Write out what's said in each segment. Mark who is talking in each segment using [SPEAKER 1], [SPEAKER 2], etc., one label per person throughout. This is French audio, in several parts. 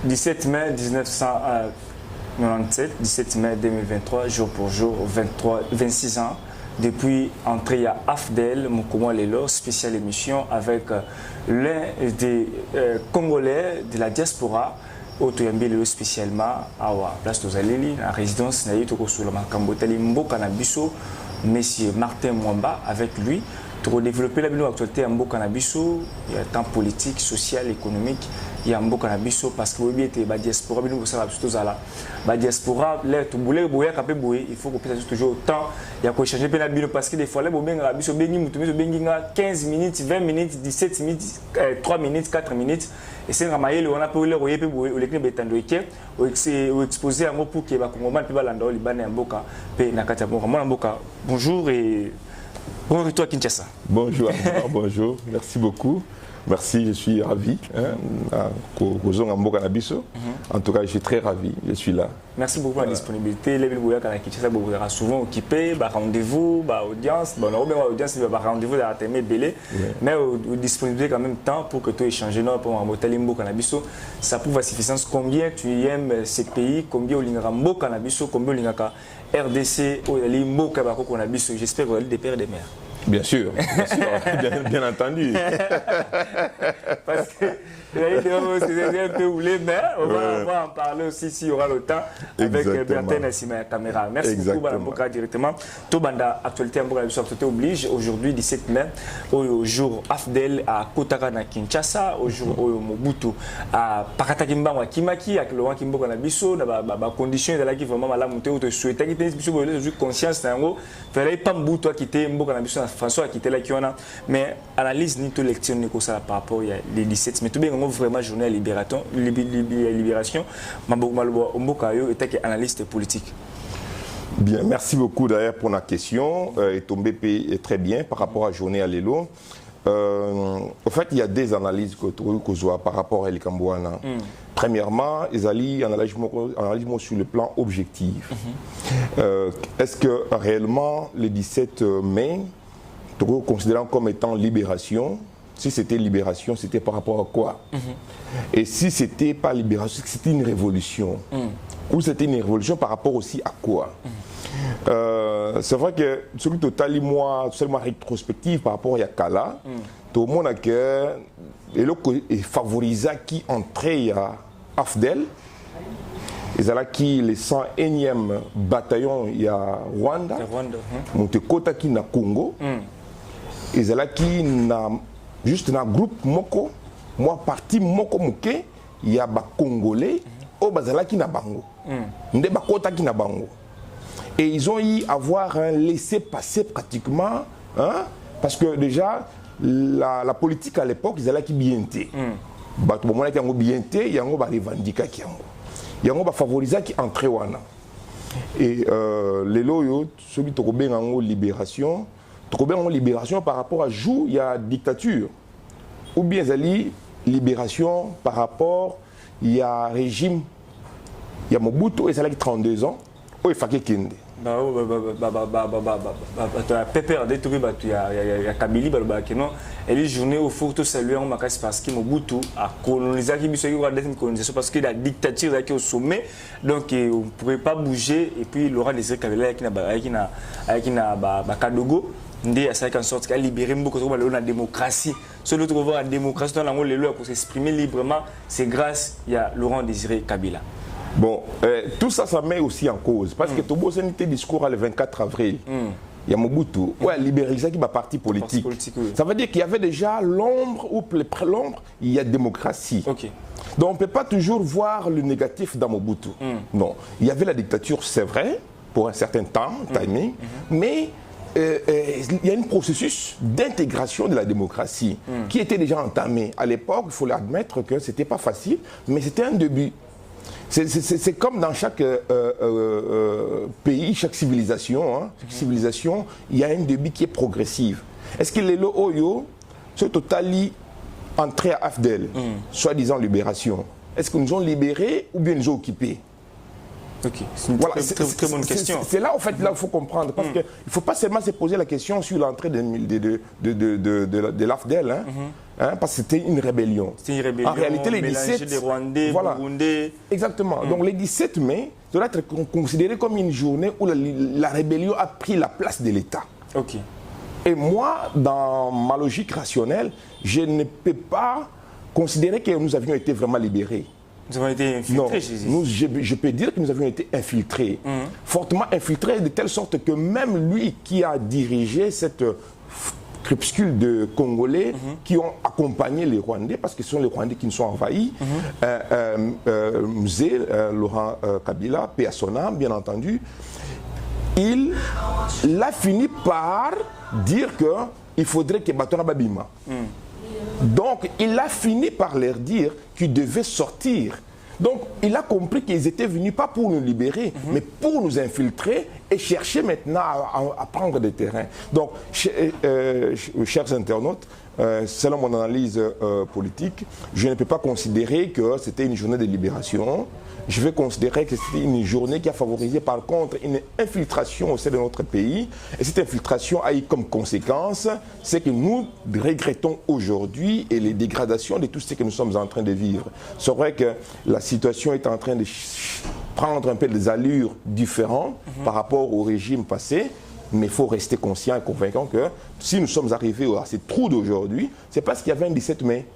[SPEAKER 1] 17 mai 1997, 17 mai 2023, jour pour jour, 26 ans. Depuis entrée à AFDEL, Mokomo Lelo, spéciale émission avec l'un des Congolais de la diaspora, Otoyambi Lelo spécialement à la place de Zaleli, la résidence Naïtoko Soulama Kambotali Mboka Nabiso, Monsieur Martin Mwamba avec lui. Pour développer la actualité en Mboka Nabiso, il y a temps politique, social, économique. Il y a Mboka Nabiso parce que la diaspora, la diaspora, il faut qu'on puisse toujours autant. Il y a échanger parce que des fois, les 15 minutes, 20 minutes, 17 minutes, 3 minutes, 4 minutes. Et c'est un maïl, on a pu exposer un mot pour que les Congolais puissent bonjour et bon retour à Kinshasa.
[SPEAKER 2] Bonjour, bonjour, merci beaucoup. Merci, je suis ravi. En tout cas, je suis très ravi, je suis là.
[SPEAKER 1] Merci beaucoup pour la disponibilité. Les villes à Kinshasa sont souvent occupées, rendez-vous, audience, audience, rendez-vous dans la télé belé, mais disponibilité quand même temps pour que tu échanges pour un motel Mbo Cannabiso. Ça prouve la suffisance combien tu aimes ces pays, combien au lingara Mbo Cannabiso, combien au lingara RDC, au Mbo Cannabiso. J'espère que vous allez des pères et des mères.
[SPEAKER 2] Bien sûr, bien entendu.
[SPEAKER 1] Parce que c'est un peu oulé, mais on va en parler aussi s'il y aura le temps avec Bertin Nassima la caméra. Merci beaucoup, Mme Mboka, directement. Tout banda actualité oblige. Aujourd'hui, 17 mai, au jour AFDEL à Kotaka na Kinshasa, au jour Mobutu à Paratakimba à Kimaki, avec Laurent Kimboka na Bisso, la condition de la qui vraiment mal monter ou te souhaiter quitter une conscience d'un gros. Fallait pas Mbutu quitter Mboka na Bisso, François a quitté la Kiona, mais analyse ni tout lecture ni quoi ça par rapport il y a les 17. Mais tout bien vraiment journée à libération, Mboka yo était analyste politique.
[SPEAKER 2] Bien, merci beaucoup d'ailleurs pour la question. Et ton BP est très bien par rapport à journée à l'élo. En fait, il y a des analyses que tu vois par rapport à l'Ikambouana. Premièrement, ils allaient analyser sur le plan objectif. Est-ce que réellement le 17 mai, considérant comme étant libération, si c'était libération, c'était par rapport à quoi? Et si c'était pas libération, c'était une révolution. Ou c'était une révolution par rapport aussi à quoi? C'est vrai que celui total, moi, seulement rétrospective par rapport à Yakala, tout le monde a que et favorisa qui entrait à AFDEL. Ils allaient qui les 101e bataillon il y a Rwanda, Montekota qui na Congo. Ils allaient qui na juste dans groupe moko, moi parti moko moké, il y a ba Congolais, au bazala qui na bango, nde ba kota qui na bango. Et ils ont eu avoir un laissé-passer pratiquement, hein, parce que déjà la politique à l'époque, ils allaient qui bien été. Bah tout le monde qui a bien été, il y a un ba revendiquer qui yango, il y a un ba favoriser qui entrer wana. Et les loyaux, celui qui bien en libération. En libération par rapport à jour, il y a dictature. Ou bien il libération par rapport, il y a régime, il y a Mobutu, et c'est là qui 32 ans, ou il faut qu'il y ait PPRD, il y a Kabili, et les journées où il faut tout saluer parce que Mobutu a colonisé, parce que la dictature est au sommet, donc on ne pourrait pas bouger, et puis Laurent Désiré Kabila qui a Kadogo. Ndé à en sorte qu'elle libérer beaucoup de la démocratie. Celui qui veut la démocratie dans le monde pour s'exprimer librement, c'est grâce à Laurent Désiré Kabila. Bon, tout ça, ça met aussi en cause. Parce que tout le monde discours le 24 avril. Il y a Mobutu, libéralisé qui est parti politique. Ça veut dire qu'il y avait déjà l'ombre ou l'ombre, il y a démocratie. Donc on ne peut pas toujours voir le négatif dans Mobutu. Non, il y avait la dictature, c'est vrai, pour un certain temps, timing, mais il y a un processus d'intégration de la démocratie qui était déjà entamé. À l'époque, il faut l'admettre que ce n'était pas facile, mais c'était un début. C'est comme dans chaque pays, chaque civilisation, il y a un début qui est progressif. Est-ce que les Oyo, ce total entré à AFDEL, soi-disant libération, est-ce qu'ils nous ont libérés ou bien ils nous ont occupés?
[SPEAKER 1] Ok, c'est une très bonne question.
[SPEAKER 2] C'est là, en fait, là, il faut comprendre. Parce qu'il ne faut pas seulement se poser la question sur l'entrée de l'AFDEL, parce que c'était une rébellion.
[SPEAKER 1] C'est une rébellion.
[SPEAKER 2] En réalité, les 17...
[SPEAKER 1] des Rwandais,
[SPEAKER 2] voilà.
[SPEAKER 1] Burundais.
[SPEAKER 2] Exactement. Donc, les 17 mai doit être considéré comme une journée où la rébellion a pris la place de l'État.
[SPEAKER 1] Ok.
[SPEAKER 2] Et moi, dans ma logique rationnelle, je ne peux pas considérer que nous avions été vraiment libérés.
[SPEAKER 1] Nous avons été infiltrés,
[SPEAKER 2] je peux dire que nous avions été infiltrés, fortement infiltrés, de telle sorte que même lui qui a dirigé cette crépuscule de Congolais qui ont accompagné les Rwandais, parce que ce sont les Rwandais qui nous sont envahis, Mzee Laurent Kabila, paix à son âme, bien entendu, il a fini par dire qu'il faudrait que Batona Babima. Donc, il a fini par leur dire qu'ils devaient sortir. Donc, il a compris qu'ils étaient venus pas pour nous libérer, mais pour nous infiltrer et chercher maintenant à prendre des terrains. Donc, chers internautes, selon mon analyse politique, je ne peux pas considérer que c'était une journée de libération. Je vais considérer que c'était une journée qui a favorisé par contre une infiltration au sein de notre pays. Et cette infiltration a eu comme conséquence ce que nous regrettons aujourd'hui et les dégradations de tout ce que nous sommes en train de vivre. C'est vrai que la situation est en train de prendre un peu des allures différentes par rapport au régime passé. Mais il faut rester conscient et convaincant que si nous sommes arrivés à ces trous d'aujourd'hui, c'est parce qu'il y avait un 17 mai.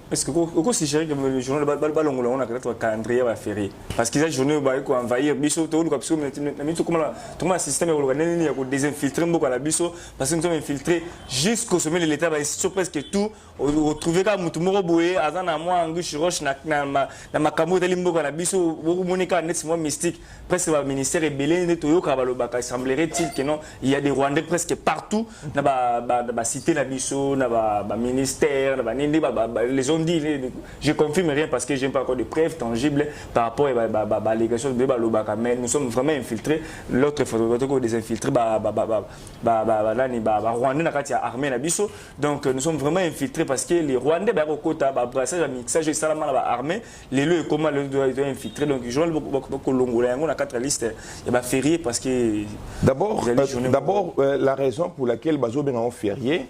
[SPEAKER 1] Est-ce que vous considérez que le journal de Balbalongo, on a peut-être un calendrier à faire? Parce qu'ils ont journée qui a envahi Bisso, comment le système est désinfiltré beaucoup à la Bisso, parce que nous sommes infiltrés jusqu'au sommet de l'État, sur presque tout. Retrouver comme Moutoumoro Boué, Azana, moi, Anguche Roche, Namakamo, Delimbo, à la Bisso, Monika, Net, moi, mystique, presque le ministère est belé, Netoyo, Kabalobaka, semblerait-il que non, il y a des Rwandais presque partout, dans cité la Bisso, dans le ministère, les ont dit, je confirme rien parce que je n'ai pas encore de preuves tangibles par rapport à l'allégation de Balobaka, mais nous sommes vraiment infiltrés, l'autre photo des infiltrés, Rwandais, n'a armé la Bisso, donc nous sommes vraiment infiltrés parce que les Rwandais, brassage à mixage, salamana armé, les lieux comment le doit infiltrer. Donc, je on a 4 listes, il y a férié parce que. D'abord,
[SPEAKER 2] la raison pour laquelle Bazo Ben en férié,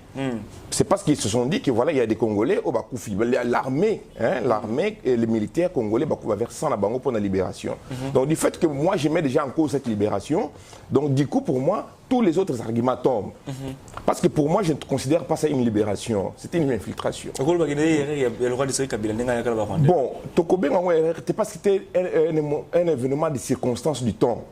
[SPEAKER 2] c'est parce qu'ils se sont dit que voilà, il y a des Congolais au Bakoufi. L'armée, l'armée et les militaires congolais vers 100 la Bango pour la libération. Donc, du fait que moi, je mets déjà en cause cette libération, donc du coup, pour moi, tous les autres arguments tombent. Parce que pour moi, je ne considère pas ça une libération. C'était une infiltration. Bon, Tokobé, c'est parce que c'était un événement de circonstances du temps.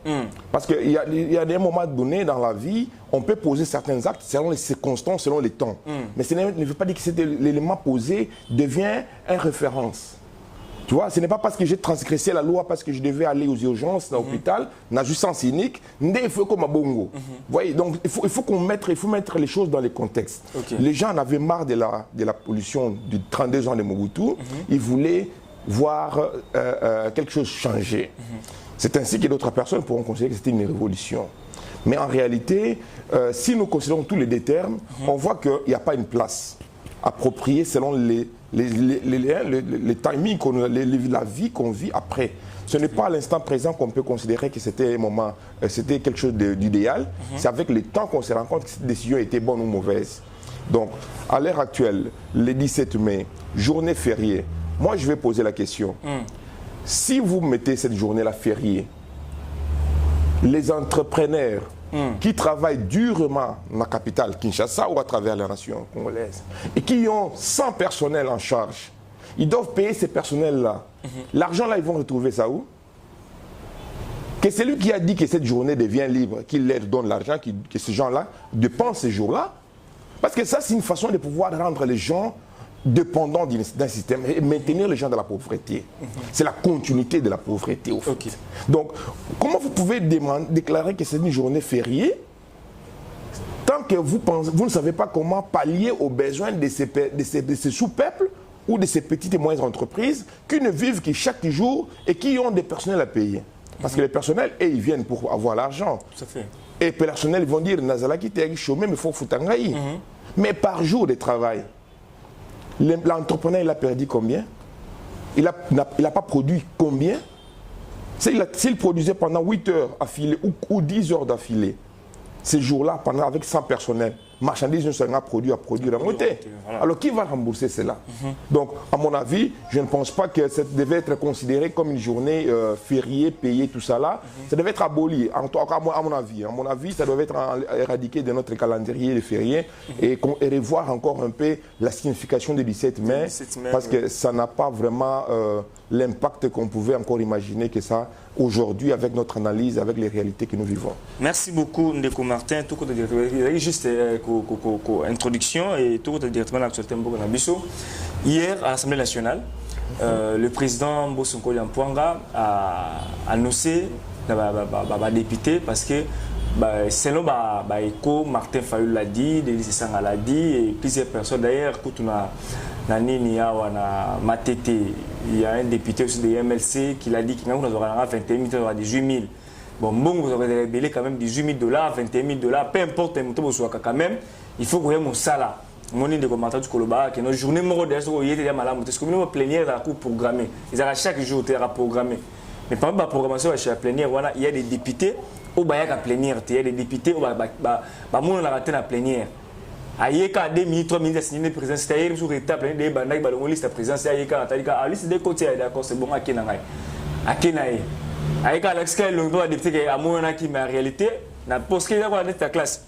[SPEAKER 2] Parce qu'il y a des moments donnés dans la vie, on peut poser certains actes selon les circonstances, selon les temps. Mais ce ne veut pas dire que l'élément posé devient une référence. Tu vois, ce n'est pas parce que j'ai transgressé la loi, parce que je devais aller aux urgences dans l'hôpital, n'a juste sens cynique, il faut comme à Bongo. Voyez, donc il faut mettre les choses dans les contextes. Les gens en avaient marre de la pollution du 32 ans de Mobutu, ils voulaient voir quelque chose changer. C'est ainsi que d'autres personnes pourront considérer que c'était une révolution. Mais en réalité, si nous considérons tous les deux termes, on voit qu'il n'y a pas une place appropriée selon les timings, la vie qu'on vit après. Ce n'est pas à l'instant présent qu'on peut considérer que c'était un moment, c'était quelque chose d'idéal. C'est avec le temps qu'on se rend compte que cette décision était bonne ou mauvaise. Donc, à l'heure actuelle, le 17 mai, journée fériée, moi je vais poser la question. Si vous mettez cette journée-là fériée, les entrepreneurs qui travaillent durement dans la capitale Kinshasa ou à travers la nation congolaise et qui ont 100 personnels en charge, ils doivent payer ces personnels-là. L'argent là, ils vont retrouver ça où? Que c'est lui qui a dit que cette journée devient libre, qu'il leur donne l'argent, que ces gens-là dépensent ces jours-là. Parce que ça, c'est une façon de pouvoir rendre les gens dépendants d'un système et maintenir les gens dans la pauvreté. C'est la continuité de la pauvreté au fait. Donc, comment vous pouvez déclarer que c'est une journée fériée tant que vous ne savez pas comment pallier aux besoins de ces sous-peuples ou de ces petites et moyennes entreprises qui ne vivent que chaque jour et qui ont des personnels à payer. Parce que les personnels, ils viennent pour avoir l'argent. Et les personnels, ils vont dire, Nazalaki, t'es chômé, mais il faut foutre. Mais par jour de travail, l'entrepreneur, il a perdu combien? Il n'a pas produit combien? S'il produisait pendant 8 heures affilées ou 10 heures d'affilée, ces jours-là, avec 100 personnels, marchandises ne seraient pas produits à produire à monter. Voilà. Alors qui va rembourser cela? Donc, à mon avis, je ne pense pas que ça devait être considéré comme une journée fériée, payée, tout ça là. Ça devait être aboli, en tout cas à mon avis. À mon avis, ça devait être éradiqué de notre calendrier de fériés et revoir encore un peu la signification du 17 mai, parce que ça n'a pas vraiment l'impact qu'on pouvait encore imaginer que ça aujourd'hui avec notre analyse, avec les réalités que nous vivons.
[SPEAKER 1] Merci beaucoup Ndeko Martin. Tout côté juste introduction et tout côté directement l'actualité Mboka Nabiso. Hier à l'Assemblée nationale, le président Bosonko Liampuanga a annoncé les députés parce que selon Eko, Martin Fayulu l'a dit, Denis Sanga l'a dit et plusieurs personnes d'ailleurs, il y a un député aussi de MLC qui l'a dit qu'il y a 21 000 à 18 000. Bon, vous avez révélé quand même 18 000 $, 21 000 $, peu importe quand même, il faut que vous ayez mon salaire. Mon de commentaire du Koloba, que nos journées morales, il y a malade, parce que nous plénière à coup programmé. Ils ont chaque jour à programmer. Mais par exemple, la programmation chez la plénière, il y a des députés au Bayak à plénière, il y a des députés au Bayak à plénière. Ayeka 2 minutes 3 minutes signé le président c'est-à-dire sur étape des bandages balon liste président c'est ayeka atalika à liste des côtés d'accord c'est bon akena ngai akena ayeka l'excès le droit député que amona qui mais en réalité na poste que dans ta classe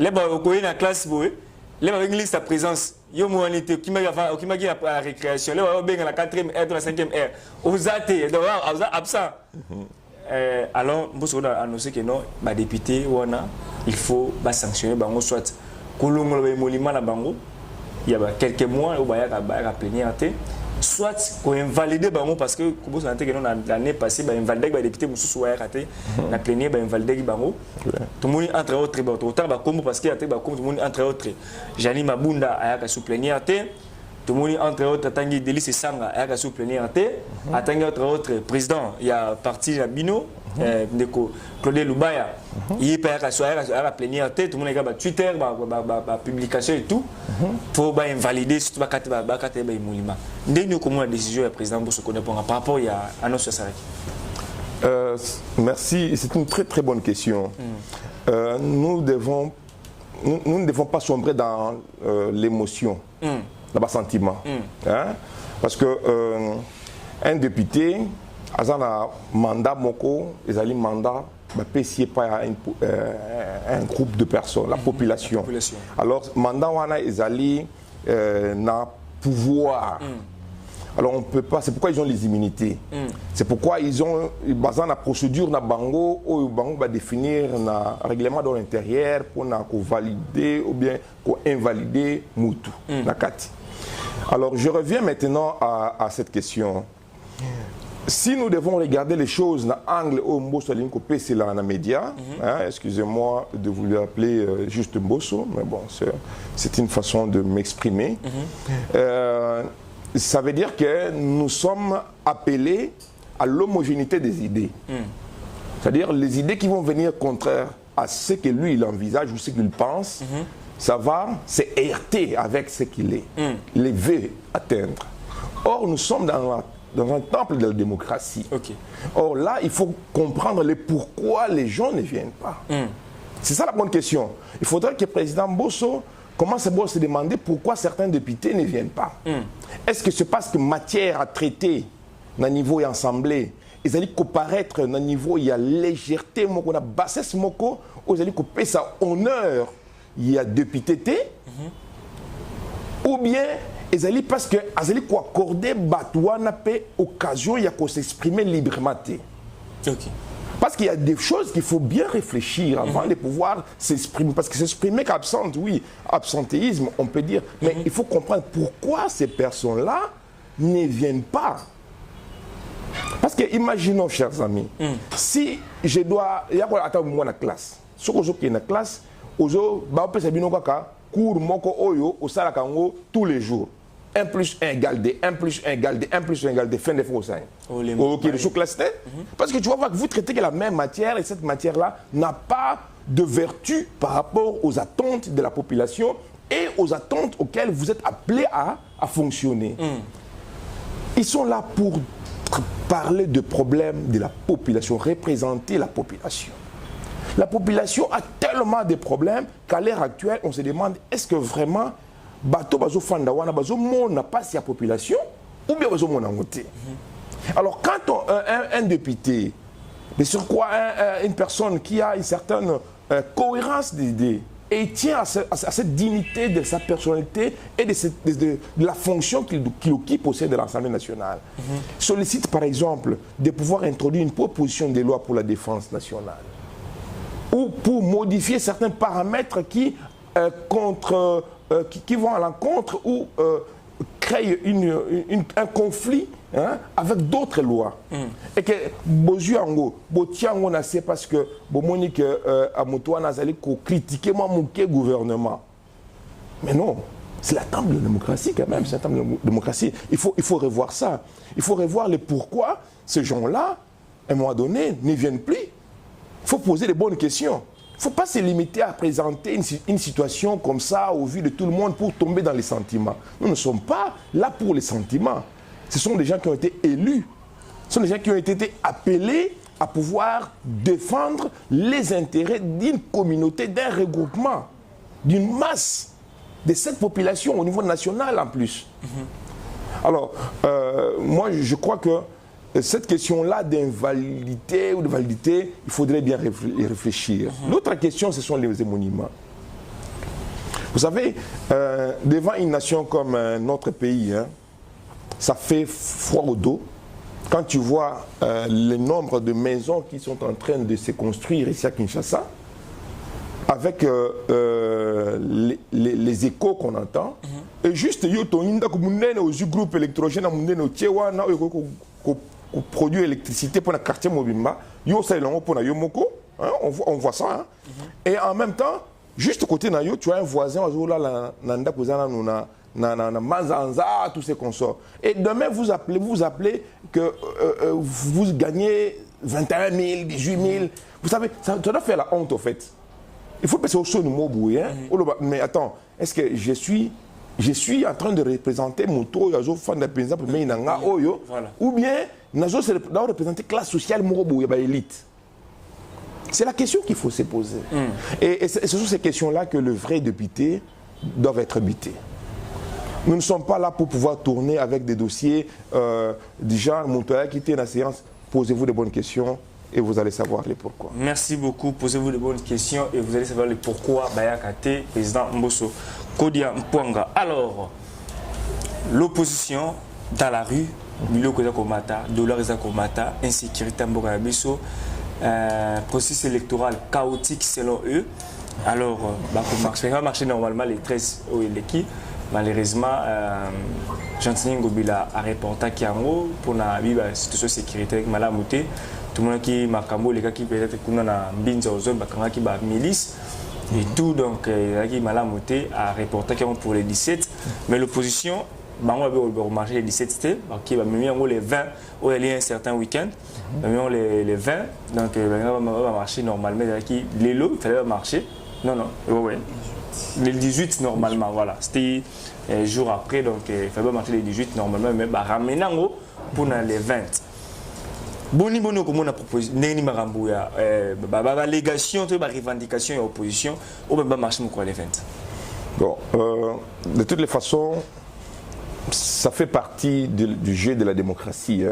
[SPEAKER 1] les ba ko na classe boy les ba liste sa présence yo mo anité qui m'a la récréation les ba benga la 4e heure la 5e heure aux athées donc absent alors on a annoncé que non ba député wana il faut ba sanctionner bango soit il y a quelques mois, il y a plénière, soit qu'on invalide parce que l'année passée, il y a invalidé les députés la plénière, il y a invalidé tout le monde entre autres, parce qu'il y a tout le monde entre autres. Jani Mabunda a sous plénière, tout le monde entre autres, Tanguy Delis Sanga a sous plénière, entre autres, président, il y a parti Bino. Claude Lubaya, il est à la plénière, tout le monde a Twitter, publication et tout, pour invalider ce que comment la décision du président Bosoko par rapport à nos sociétés.
[SPEAKER 2] Merci, c'est une très très bonne question. Nous ne devons pas sombrer dans l'émotion, dans le sentiment. Parce que un député, un mandat moko, ils allaient mandat, PCA pas un groupe de personnes, la population. Alors mandat wana ils allaient na pouvoir. Alors on peut pas, c'est pourquoi ils ont les immunités. C'est pourquoi ils ont basé la procédure na bango ou bango va définir na règlement dans l'intérieur pour na valider ou bien pour invalider mutu na kati. Alors je reviens maintenant à cette question. Si nous devons regarder les choses dans l'angle où Mbosso Linkopé c'est dans les médias, excusez-moi de vous l'appeler juste Mbosso, mais bon, c'est une façon de m'exprimer. Ça veut dire que nous sommes appelés à l'homogénéité des idées. C'est-à-dire les idées qui vont venir contraires à ce que lui il envisage ou ce qu'il pense, ça va se heurter avec ce qu'il est, les veut atteindre. Or, nous sommes dans un temple de la démocratie. Or là, il faut comprendre le pourquoi les gens ne viennent pas. C'est ça la bonne question. Il faudrait que le président Bosso commence à se demander pourquoi certains députés ne viennent pas. Est-ce que c'est parce que matière à traiter dans le niveau et assemblée, ils allaient comparaître dans le niveau, il y a légèreté, il y a bassesse, ils allaient couper sa honneur, il y a député, ou bien ils allaient parce que ils allaient accorder batouana occasion il y a qu'on s'exprimer librement. Parce qu'il y a des choses qu'il faut bien réfléchir avant de pouvoir s'exprimer. Parce que s'exprimer qu'absente, oui, absentéisme, on peut dire. Mais il faut comprendre pourquoi ces personnes-là ne viennent pas. Parce que imaginons, chers amis, si je dois... Il y a attendre moi dans la classe. Ce que je suis dans la classe, je vais cours moko oyo au salakango tous les jours. 1 plus 1 égale 2, 1 plus 1 égale 2, 1 plus 1 égale 2, fin de fois au sein. Parce que tu vas voir que vous traitez que la même matière et cette matière-là n'a pas de vertu par rapport aux attentes de la population et aux attentes auxquelles vous êtes appelés à fonctionner. Ils sont là pour parler de problèmes de la population, représenter la population. La population a tellement de problèmes qu'à l'heure actuelle, on se demande est-ce que vraiment, bateau bazo fandawana, bazo n'a pas la population ou bien bazo mon angoté. Alors quand un député, mais sur quoi une personne qui a une certaine cohérence d'idées et tient à cette dignité de sa personnalité et de la fonction qu'il occupe au sein de l'Assemblée nationale, sollicite par exemple de pouvoir introduire une proposition de loi pour la défense nationale ou pour modifier certains paramètres qui vont à l'encontre ou créent un conflit avec d'autres lois. Et que Bozuango, Botiango n'a c'est parce que Bomonique Amotoa n'a allé critiquer mon gouvernement. Mais non, c'est la table de démocratie quand même, c'est la table de démocratie. Il faut revoir ça. Il faut revoir le pourquoi ces gens-là, à un moment donné, ne viennent plus. Il faut poser les bonnes questions. Il ne faut pas se limiter à présenter une situation comme ça au vu de tout le monde pour tomber dans les sentiments. Nous ne sommes pas là pour les sentiments. Ce sont des gens qui ont été élus. Ce sont des gens qui ont été appelés à pouvoir défendre les intérêts d'une communauté, d'un regroupement, d'une masse, de cette population au niveau national en plus. Alors, moi je crois que cette question-là d'invalidité ou de validité, il faudrait bien y réfléchir. L'autre question, ce sont les émonuments. Vous savez, devant une nation comme notre pays, ça fait froid au dos. Quand tu vois le nombre de maisons qui sont en train de se construire ici à Kinshasa, avec les échos qu'on entend, et juste, il y a un groupe électrogène, produit électricité pour le quartier Mobimba, on voit ça. Et en même temps, juste à côté de tu as un voisin, Mazanza, tous ces consorts. Et demain, vous appelez que vous gagnez 21 000, 18 000. Vous savez, ça doit faire la honte, en fait. Il faut passer au son mot bouillé. Mais attends, est-ce que je suis en train de représenter mon tour, ou bien je dois représenter classe sociale, élite? C'est la question qu'il faut se poser. Et ce sont ces questions-là que le vrai député doit être buté. Nous ne sommes pas là pour pouvoir tourner avec des dossiers du genre Montoya qui était dans la séance. Posez-vous de bonnes questions et vous allez savoir les pourquoi.
[SPEAKER 1] Merci beaucoup. Posez-vous de bonnes questions et vous allez savoir les pourquoi. Bayakate, président Mbosso, Kodia Mpwanga. Alors, l'opposition dans la rue, Miloko Zakomata, Dollar Zakomata, insécurité Mborabiso, processus électoral chaotique selon eux. Alors, ça va marcher normalement les 13 au l'équipe. Malheureusement, Jean-Tini Ngobila a reporté Kiango pour la situation sécuritaire avec Malamouté. Tout le monde qui m'a cambo, les gars qui peut-être qu'on a binza aux zones, qui va milice et tout. Donc, qui Malamouté a reporté Kiango pour les 17. Mais l'opposition, on va marcher les 17, qui va même les 20, où il y a un certain week-end. Les 20, donc on va marcher normalement. L'élo, il fallait marcher. Non, ouais. Le 18 normalement, voilà. C'était jour après, donc il fallait marcher les 18 normalement, mais ramener pour les 20. Boni comme on a proposé, Néni Marambouya, légation, revendication et opposition, ou même marcher pour les 20.
[SPEAKER 2] Bon, de toutes les façons, ça fait partie du jeu de la démocratie.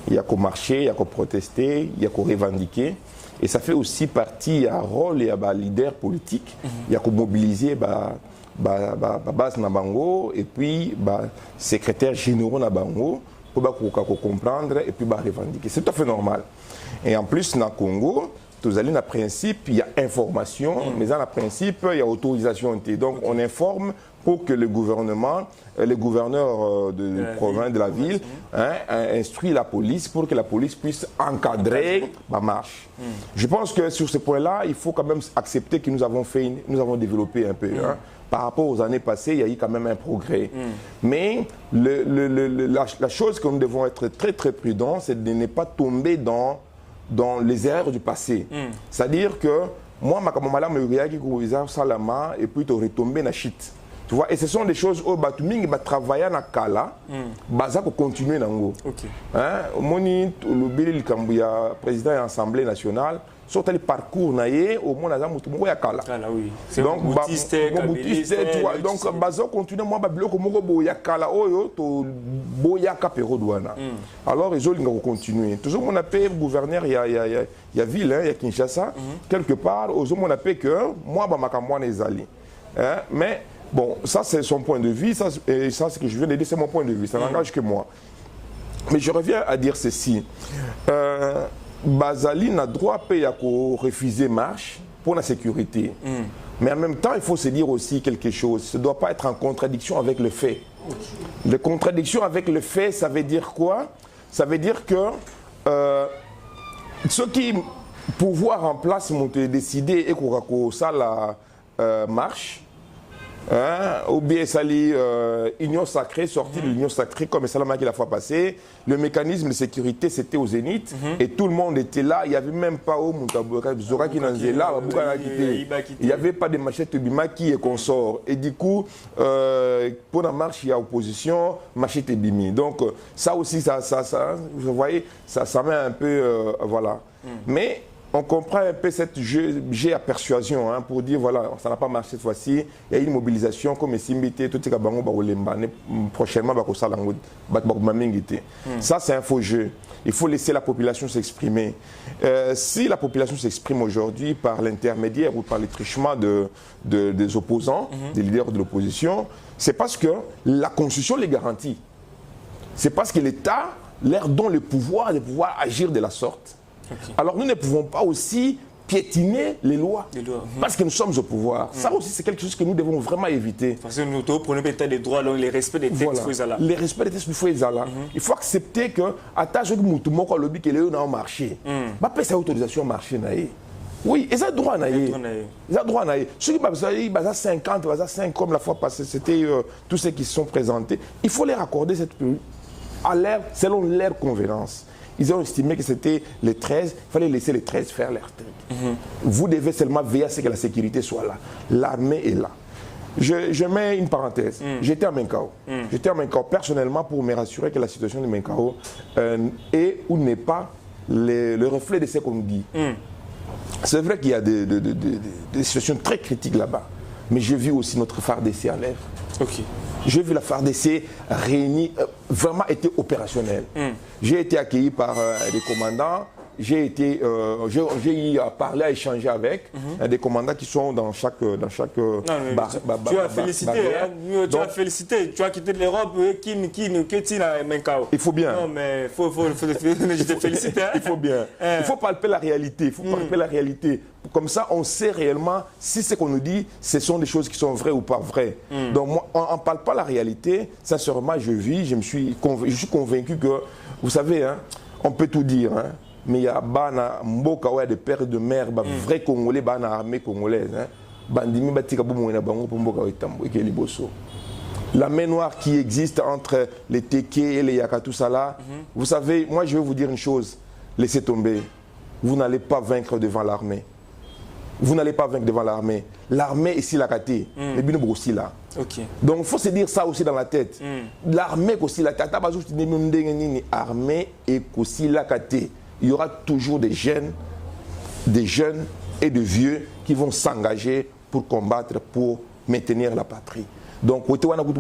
[SPEAKER 2] Il y a qu'à marcher, il y a qu'à protester, il y a qu'à revendiquer. Et ça fait aussi partie à rôle et à leader politique. Il y a qu'à mobiliser base Nabango et puis secrétaire généraux Nabango pour comprendre et puis revendiquer. C'est tout à fait normal. Et en plus, dans le Congo, tous allez dans principe, il y a information, mais dans le principe, il y a autorisation. Donc on informe pour que le gouvernement, les gouverneurs de province, de la ville, instruisent la police pour que la police puisse encadrer la marche. Je pense que sur ce point-là, il faut quand même accepter que nous avons développé un peu. Par rapport aux années passées, il y a eu quand même un progrès. Mais la chose que nous devons être très très prudents, c'est de ne pas tomber dans les erreurs du passé. C'est-à-dire que moi, je suis allé à Salama et puis je suis retombé dans la chute. Tu vois, et ce sont des choses où tout le monde travaille à Kala, baza pour continuer nango. Hein, moni le président de l'Assemblée nationale, sur le parcours naie au moins la mutumo ya Kala. Donc Boutiste, tu vois, donc baza continue moi babilo comme go ya Kala oyo to boya kapero douana. Alors ils ont continuer. Toujours mon appel gouverneur il y a ville il y a Kinshasa quelque part aux mon appel que moi ba makamwa nezali. Hein, mais bon, ça c'est son point de vue, ça c'est ce que je viens de dire, c'est mon point de vue, ça n'engage que moi. Mais je reviens à dire ceci. Bazali n'a droit à payer à refuser marche pour la sécurité. Mais en même temps, il faut se dire aussi quelque chose. Ça ne doit pas être en contradiction avec le fait. La contradiction avec le fait, ça veut dire quoi? Ça veut dire que ceux qui pouvoir en place m'ont décidé et qu'on ça la marche. Hein, ou bien sali union sacrée, sortie de l'union sacrée comme Salama qui la fois passée. Le mécanisme de sécurité c'était au Zénith et tout le monde était là. Il n'y avait même pas au Zora qui n'en est là. Il n'y avait pas de machette Bimaki et consort. Et du coup, pour la marche, il y a opposition, machette Bimi. Donc ça aussi, ça, vous voyez, ça met un peu, voilà. Mais on comprend un peu cette jeu à persuasion hein, pour dire voilà, ça n'a pas marché cette fois-ci. Il y a une mobilisation comme Simbité, tout est prochainement. Ça, c'est un faux jeu. Il faut laisser la population s'exprimer. Si la population s'exprime aujourd'hui par l'intermédiaire ou par les trichements des opposants, des leaders de l'opposition, c'est parce que la Constitution les garantit. C'est parce que l'État leur donne le pouvoir de pouvoir agir de la sorte. Alors nous ne pouvons pas aussi piétiner les lois. Parce que nous sommes au pouvoir. Ça aussi, c'est quelque chose que nous devons vraiment éviter.
[SPEAKER 1] Parce que nous prenons peut-être des droits, les respects des textes.
[SPEAKER 2] Voilà. Les respects des textes, il faut accepter que, à ta journée, nous avons le but que les gens ont marché. Pas ça autorisation marché. Oui, et ça droit. Ça droit. Ceux qui ont 50, 5 comme la fois passée, c'était tous ceux qui se sont présentés. Il faut leur accorder cette période selon leur convenance. Ils ont estimé que c'était les 13, il fallait laisser les 13 faire leur truc. Vous devez seulement veiller à ce que la sécurité soit là. L'armée est là. Je mets une parenthèse. J'étais à Menkao. J'étais à Menkao personnellement pour me rassurer que la situation de Menkao est ou n'est pas le reflet de ce qu'on dit. C'est vrai qu'il y a des situations très critiques là-bas. Mais j'ai vu aussi notre FARDC à l'œuvre. J'ai vu la FARDC réunie, vraiment été opérationnelle. J'ai été accueilli par des commandants, j'ai eu à parler, à échanger avec des commandants qui sont dans chaque
[SPEAKER 1] tu as félicité, tu as félicité, tu as quitté l'Europe,
[SPEAKER 2] il faut bien.
[SPEAKER 1] Non mais je te félicite.
[SPEAKER 2] Il faut bien. Il faut palper la réalité, il faut palper la réalité. Comme ça, on sait réellement si ce qu'on nous dit, ce sont des choses qui sont vraies ou pas vraies. Donc moi, on ne parle pas la réalité. Sincèrement, je suis convaincu que, vous savez, hein, on peut tout dire, hein, mais il y a des pères de mère, vrais Congolais, dans l'armée congolaise. La main noire qui existe entre les Teke et les Yaka, tout ça là, vous savez, moi je vais vous dire une chose, laissez tomber. Vous n'allez pas vaincre devant l'armée. Vous n'allez pas vaincre devant l'armée. L'armée est si la caté, les binous aussi là. Donc il faut se dire ça aussi dans la tête. L'armée est aussi la caté. L'armée est aussi la caté. Il y aura toujours des jeunes et des vieux qui vont s'engager pour combattre, pour maintenir la patrie. Donc, vous avez des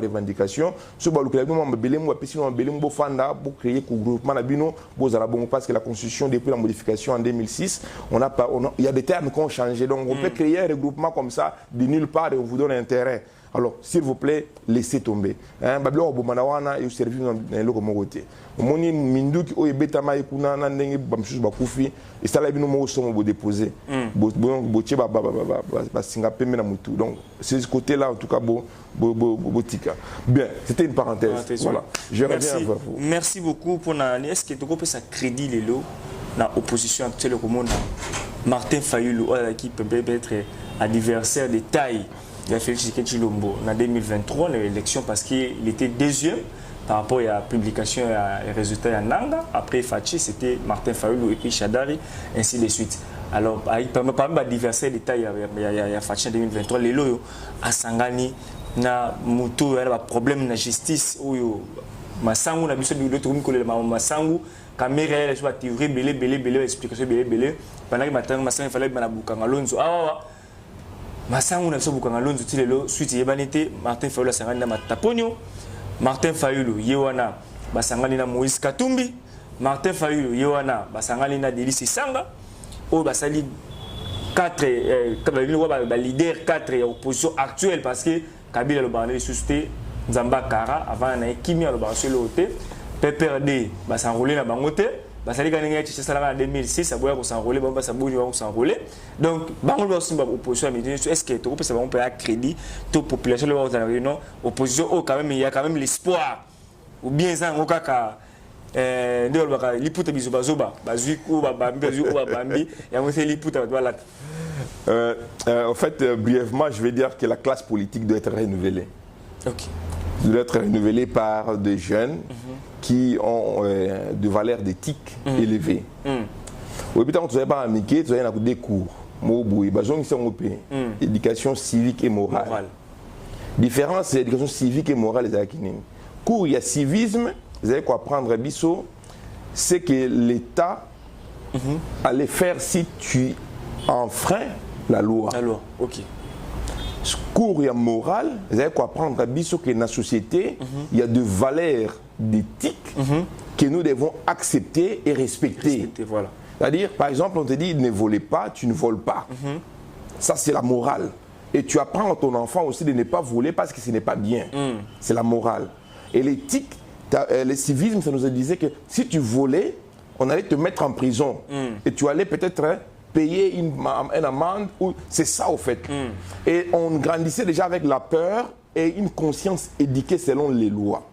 [SPEAKER 2] revendications, parce que la Constitution, depuis la modification en 2006, il y a des termes qui ont changé. Donc, on peut créer un regroupement comme ça de nulle part et on vous donne un terrain. Alors, s'il vous plaît, laissez tomber. Babylon Bomanawana est servi dans le côté. Moni Minduki o ebetama ekuna na ndenge bamsusu bakufi et ça la bino mo somo déposer. Boche ba singa pembe na mutu. Donc, c'est ce côté-là en tout cas botika. Bien, c'était une parenthèse. Voilà. Je reviens à vous.
[SPEAKER 1] Merci beaucoup pour na est-ce que tu peux ça crédit les lots na opposition actuelle au monde. Martin Fayulu qui peut être adversaire de taille. Il a fait Chilombo en 2023 l'élection parce qu'il était deuxième par rapport à la publication et aux résultats en Nanga. Après Fachi, c'était Martin Fayulu et puis Chadari, ainsi de suite. Alors, parmi les diverses détails, il y a Fachi en 2023, les loyaux à Sangani, na moto, il y a un problème de justice, où Massangu, na biso de l'autre, Massangu, caméra, elle soit tirée, belé, explication, belé. Pendant que matin, Massangu, il fallait que Manaboukan Alonso. Massangu, na biso Boukan Alonso, suite, il y a Martin Fayulu, Sangani, na Mataponio, Martin Fayulu, Yewana, Basangani, na Moïse Katumbi, Martin Fayulu, Yewana, Basangani, na Délice Sanga. Oh, bah, ça lit 4 leader 4 opposition actuelle parce que Kabila le barné suscité Zamba Kara avant na Kimi le barné sur l'autre PPRD bah s'enrouler na bangote bah ça lit quand il ça là en 2006 ça boire s'enrouler bah ça bouge va s'enrouler donc bango aussi opposition mais est-ce que tu peux on peut à crédit toute population le non opposition oh quand même il y a quand même l'espoir ou bien ça on kaka liputa bizuba zoba bazui ou babambi ou babambi et on fait liputa voilà.
[SPEAKER 2] En fait, brièvement, je vais dire que la classe politique doit être renouvelée.
[SPEAKER 1] Ok.
[SPEAKER 2] Doit être renouvelée par des jeunes qui ont de valeurs d'éthique élevées. Au début, quand tu n'avais pas un métier, tu avais des cours. Éducation civique et morale. Différence, c'est éducation civique et morale. Cours, il y a civisme. Vous allez comprendre, Bisso, c'est que l'État allait faire si tu enfreins la loi.
[SPEAKER 1] La loi, ok.
[SPEAKER 2] Cours, il y a morale. Vous allez comprendre, Bisso, que dans la société, il y a des valeurs d'éthique que nous devons accepter et respecter.
[SPEAKER 1] Voilà.
[SPEAKER 2] C'est-à-dire, par exemple, on te dit ne volez pas, tu ne voles pas. Ça, c'est la morale. Et tu apprends à ton enfant aussi de ne pas voler parce que ce n'est pas bien. C'est la morale. Et l'éthique, le civisme, ça nous disait que si tu volais, on allait te mettre en prison. Et tu allais peut-être payer une amende. C'est ça, au fait. Et on grandissait déjà avec la peur et une conscience éduquée selon les lois.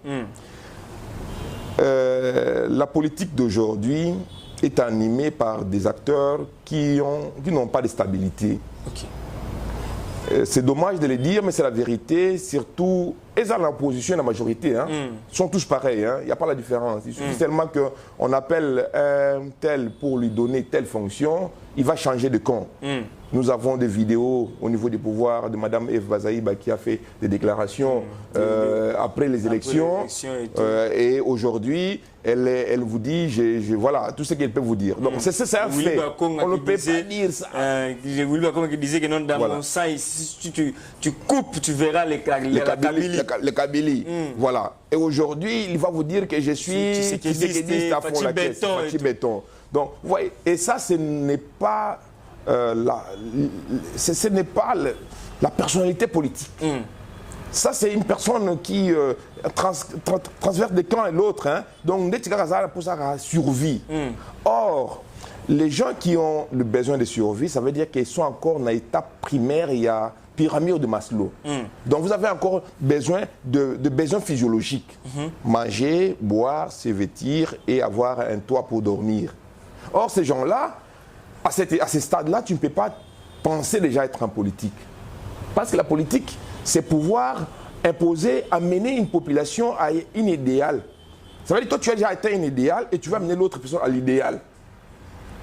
[SPEAKER 2] La politique d'aujourd'hui est animée par des acteurs qui n'ont pas de stabilité.
[SPEAKER 1] Okay.
[SPEAKER 2] C'est dommage de le dire, mais c'est la vérité, surtout, et dans l'opposition et la majorité, sont tous pareils, il n'y a pas la différence. Il suffit seulement qu'on appelle un tel pour lui donner telle fonction, il va changer de camp. Nous avons des vidéos au niveau des pouvoirs de Mme Eve Bazaïba qui a fait des déclarations après les élections. Et aujourd'hui, elle vous dit, voilà, tout ce qu'elle peut vous dire. Donc c'est un fait. On ne peut pas dire ça.
[SPEAKER 1] Qui disait que non, dans mon sang, si tu coupes, tu verras les Kabylie.
[SPEAKER 2] Le Kabylie. Voilà. Et aujourd'hui, il va vous dire que je suis Fachi Béton. Donc, vous voyez, et ça, ce n'est pas... ce n'est pas la personnalité politique. Ça, c'est une personne qui transverse de camp et l'autre. Donc, dès que tu as pour ça, survie. Or, les gens qui ont le besoin de survie, ça veut dire qu'ils sont encore dans l'étape primaire, il y a pyramide de Maslow. Donc, vous avez encore besoin de besoins physiologiques. Manger, boire, se vêtir et avoir un toit pour dormir. Or, ces gens-là, à ce stade-là, tu ne peux pas penser déjà être en politique. Parce que la politique, c'est pouvoir imposer, amener une population à un idéal. Ça veut dire que toi, tu as déjà atteint un idéal et tu vas amener l'autre personne à l'idéal.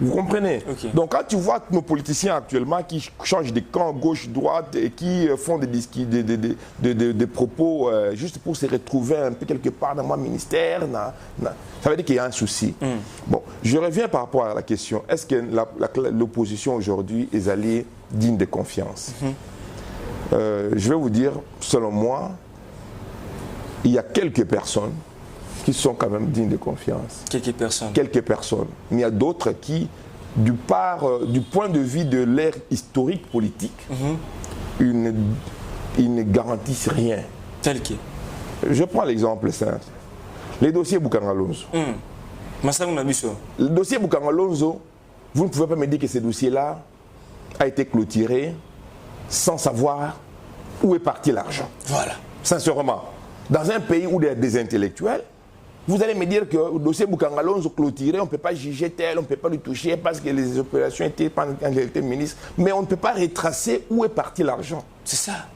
[SPEAKER 2] Vous comprenez?
[SPEAKER 1] Okay.
[SPEAKER 2] Donc, quand tu vois nos politiciens actuellement qui changent de camp gauche-droite et qui font des propos juste pour se retrouver un peu quelque part dans mon ministère, ça veut dire qu'il y a un souci. Bon, je reviens par rapport à la question. Est-ce que l'opposition aujourd'hui est allée digne de confiance? Je vais vous dire, selon moi, il y a quelques personnes qui sont quand même dignes de confiance.
[SPEAKER 1] Quelques personnes.
[SPEAKER 2] Quelques personnes. Mais il y a d'autres qui, du point de vue de l'ère historique politique, ils ne garantissent rien.
[SPEAKER 1] Tel que.
[SPEAKER 2] Je prends l'exemple simple. Les dossiers Boukan Alonso.
[SPEAKER 1] Le
[SPEAKER 2] dossier Boukan Alonso, vous ne pouvez pas me dire que ce dossier-là a été clôturé sans savoir où est parti l'argent.
[SPEAKER 1] Voilà.
[SPEAKER 2] Sincèrement. Dans un pays où il y a des intellectuels, vous allez me dire que le dossier Boukan Alonso clôturé, on ne peut pas juger tel, on ne peut pas le toucher parce que les opérations étaient pendant quand j'étais ministre. Mais on ne peut pas retracer où est parti l'argent.
[SPEAKER 1] C'est ça.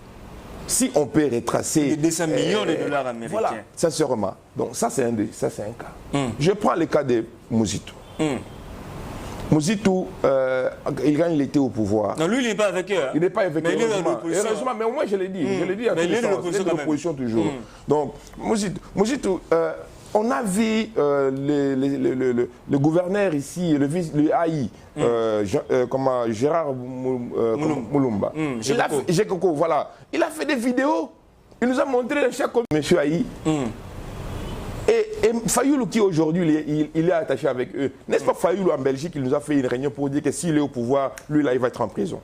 [SPEAKER 2] Si on peut retracer...
[SPEAKER 1] Les 200 millions de dollars américains.
[SPEAKER 2] Voilà, sincèrement. Donc ça, c'est un cas. Je prends le cas de Mouzito. Mouzitou, quand il était au pouvoir.
[SPEAKER 1] Non, lui, il n'est pas avec eux. Hein.
[SPEAKER 2] Il n'est pas avec eux.
[SPEAKER 1] Heureusement,
[SPEAKER 2] mais au moins, je l'ai dit. Je l'ai dit à tous les sens. Il est de l'opposition toujours. Donc, Mouzitou, on a vu le gouverneur ici, le AI, Gérard Moulumba. Voilà. Il a fait des vidéos. Il nous a montré chaque monsieur AI. Et Fayoulou qui aujourd'hui il est attaché avec eux. N'est-ce pas Fayoulou en Belgique, il nous a fait une réunion pour dire que s'il est au pouvoir, lui là il va être en prison.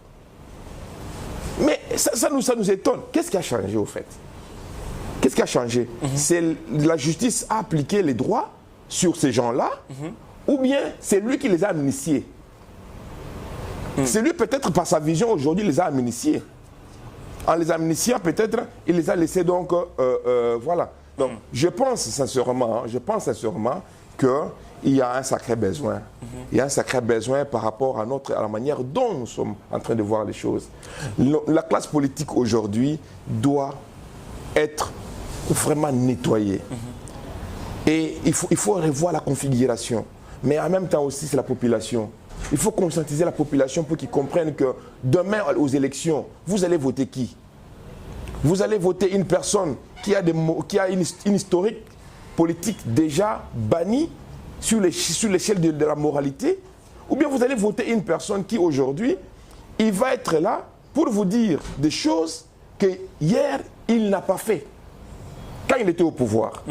[SPEAKER 2] Mais ça nous étonne. Qu'est-ce qui a changé au fait? Qu'est-ce qui a changé? C'est la justice a appliqué les droits sur ces gens-là, ou bien c'est lui qui les a amnistiés? C'est lui peut-être par sa vision aujourd'hui les a amnistiés. En les amnistiant peut-être, il les a laissés donc, voilà. Donc, je pense sincèrement qu'il y a un sacré besoin. Il y a un sacré besoin par rapport à la manière dont nous sommes en train de voir les choses. La classe politique aujourd'hui doit être vraiment nettoyée. Et il faut revoir la configuration. Mais en même temps aussi, c'est la population. Il faut conscientiser la population pour qu'ils comprennent que demain, aux élections, vous allez voter qui? Vous allez voter une personne qui a une historique politique déjà bannie sur l'échelle de la moralité, ou bien vous allez voter une personne qui aujourd'hui, il va être là pour vous dire des choses que hier, il n'a pas fait, quand il était au pouvoir.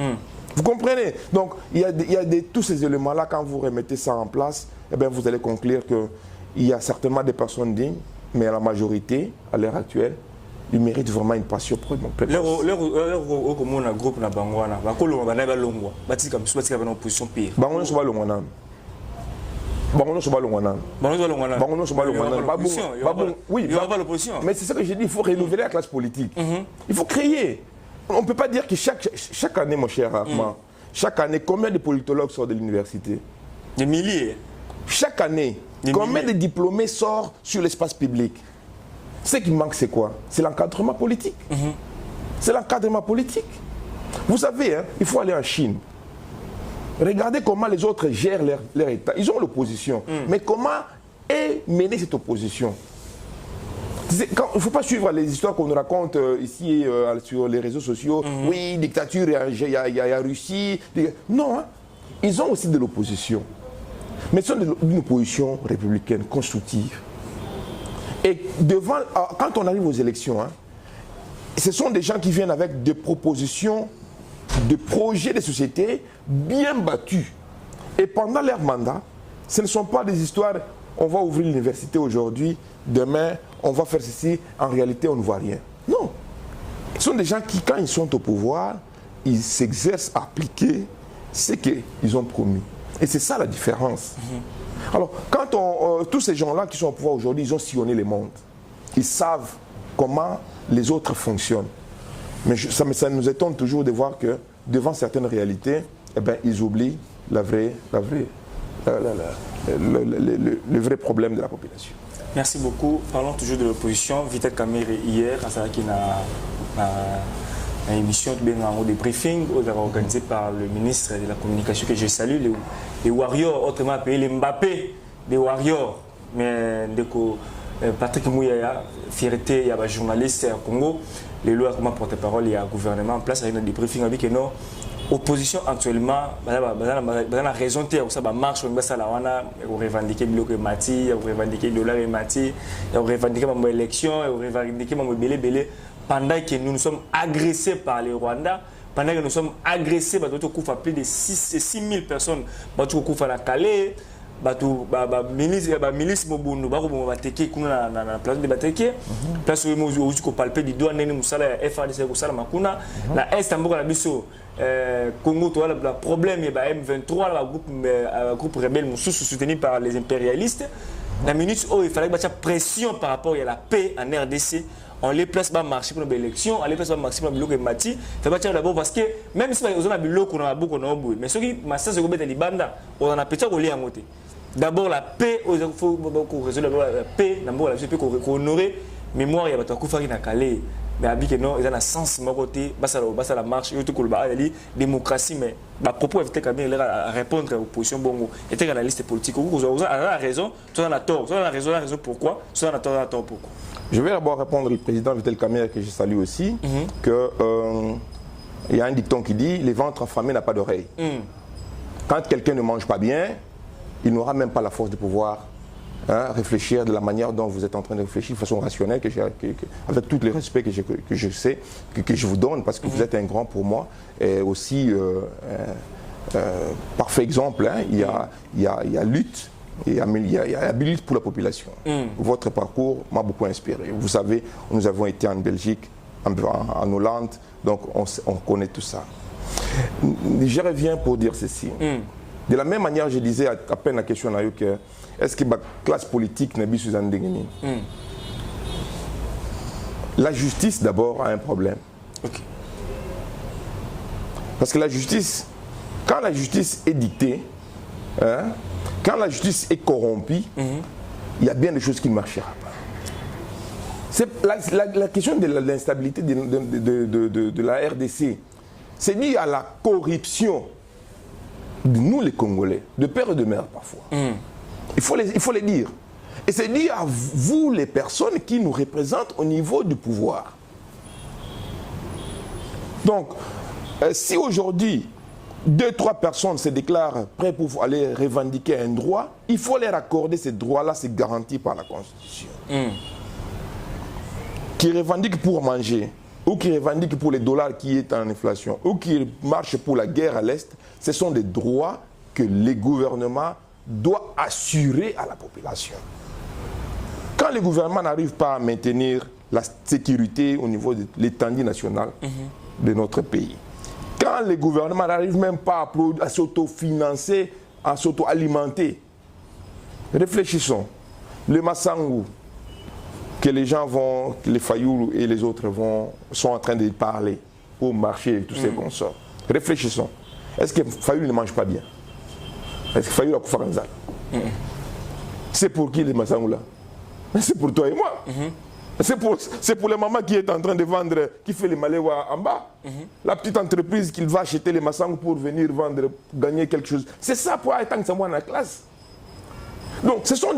[SPEAKER 2] Vous comprenez? Donc, il y a tous ces éléments-là, quand vous remettez ça en place, eh bien, vous allez conclure qu'il y a certainement des personnes dignes, mais la majorité, à l'heure actuelle, il mérite vraiment une passion pour eux.
[SPEAKER 1] Le groupe na bangwana ba kolonga bana ba longwa batika msubatika bana opposition pire
[SPEAKER 2] bangono so ba longwana oui,
[SPEAKER 1] l'opposition.
[SPEAKER 2] Mais c'est ça que j'ai dit, il faut renouveler la classe politique. Il faut créer. On ne peut pas dire que chaque année, mon cher Armand, chaque année, combien de politologues sortent de l'université?
[SPEAKER 1] Des milliers.
[SPEAKER 2] Chaque année, combien de diplômés sortent sur l'espace public? Ce qui manque, c'est quoi? C'est l'encadrement politique. C'est l'encadrement politique. Vous savez, hein, il faut aller en Chine. Regardez comment les autres gèrent leur État. Ils ont l'opposition. Mais comment est menée cette opposition? Il ne faut pas suivre les histoires qu'on nous raconte ici sur les réseaux sociaux. Oui, dictature, il y a Russie. Non, hein. Ils ont aussi de l'opposition. Mais c'est une opposition républicaine, constructive. Et quand on arrive aux élections, hein, ce sont des gens qui viennent avec des propositions, des projets de société bien battus. Et pendant leur mandat, ce ne sont pas des histoires, on va ouvrir l'université aujourd'hui, demain, on va faire ceci, en réalité, on ne voit rien. Non. Ce sont des gens qui, quand ils sont au pouvoir, ils s'exercent à appliquer ce qu'ils ont promis. Et c'est ça la différence. Alors, quand tous ces gens-là qui sont au pouvoir aujourd'hui, ils ont sillonné le monde. Ils savent comment les autres fonctionnent. Mais ça nous étonne toujours de voir que devant certaines réalités, eh ben, ils oublient le vrai problème de la population.
[SPEAKER 1] Merci beaucoup. Parlons toujours de l'opposition. Vital Kamerhe hier, qui a une émission de briefing organisée par le ministre de la Communication que je salue, les Warriors, autrement appelés les Mbappé des Warriors. Mais Patrick Mouyaya, fierté, il y a des journalistes au Congo, les lois comme porte-parole, il y a un gouvernement en place, il y a des briefings avec nous. Opposition actuellement, il y a raison de ça marche, on a revendiqué le Mati, on a revendiqué le dollar Mati, on a revendiqué l'élection, on a revendiqué le pendant que nous sommes agressés par les Rwandais, pendant que nous sommes agressés par plus de 6 000 personnes, à la Calais, milice Mobundu, la place de Bateke, place où on palpe du doigt, FADC, la Est, Congo, le problème est M23, groupe rebelle soutenu par les impérialistes. La minute où il fallait que pression par rapport à la paix en RDC. On les place pas marcher pour l'élection, on les place pas marcher pour le Mati. Fait pas d'abord parce que même si on a bilo qu'on a beaucoup on a mais ceux qui massa se gobeter libanda, on a petit rolé en côté. D'abord la paix, il faut qu'on résolve la paix, d'abord la paix qu'on honorer mémoire il y a pas coup faire na Calais. mais habite non ils ont un sens mon côté basa la marche yo tout kolba ali démocratie mais ba propos éviter quand même à répondre aux positions bongo était analyste politique vous a raison tu as tort tu as raison pourquoi tu as tort pourquoi.
[SPEAKER 2] Je vais d'abord répondre au président Vital Kamerhe que je salue aussi que il y a un dicton qui dit les ventres affamés n'ont pas d'oreille. Quand quelqu'un ne mange pas bien, il n'aura même pas la force de pouvoir réfléchir de la manière dont vous êtes en train de réfléchir de façon rationnelle, avec tout le respect que je vous donne, parce que vous êtes un grand pour moi, et aussi parfait exemple, il y a lutte, il y a lutte pour la population. Votre parcours m'a beaucoup inspiré. Vous savez, nous avons été en Belgique, en Hollande, donc on connaît tout ça. Je reviens pour dire ceci. De la même manière, je disais à peine la question que est-ce que la classe politique n'est pas sous un déguenis? La justice d'abord a un problème.
[SPEAKER 1] Okay.
[SPEAKER 2] Parce que la justice, quand la justice est dictée, quand la justice est corrompue, il y a bien des choses qui ne marcheront pas. C'est la question de l'instabilité de la RDC. C'est lié à la corruption de nous les Congolais, de père et de mère parfois. Il faut les dire. Et c'est lié à vous les personnes qui nous représentent au niveau du pouvoir. Donc, si aujourd'hui, 2-3 personnes se déclarent prêtes pour aller revendiquer un droit, il faut leur accorder ce droit-là, c'est garanti par la Constitution. Qui revendiquent pour manger, ou qui revendiquent pour les dollars qui est en inflation, ou qui marchent pour la guerre à l'Est, ce sont des droits que les gouvernements doivent assurer à la population. Quand le gouvernement n'arrive pas à maintenir la sécurité au niveau de l'étendue nationale de notre pays, quand le gouvernement n'arrive même pas à s'autofinancer, à s'auto-alimenter, réfléchissons. Le Massangou, que les gens vont, les Fayoulou et les autres sont en train de parler pour marcher, tous ces consorts. Réfléchissons. Est-ce que Fayoulou ne mange pas bien? Est-ce que Fayoulou a Koufaranzal? C'est pour qui les Massangou là? C'est pour toi et moi. C'est pour la maman qui est en train de vendre, qui fait les maléwa en bas. La petite entreprise qui va acheter les Massangou pour venir vendre, pour gagner quelque chose. C'est ça pour être en dans la classe. Donc ce sont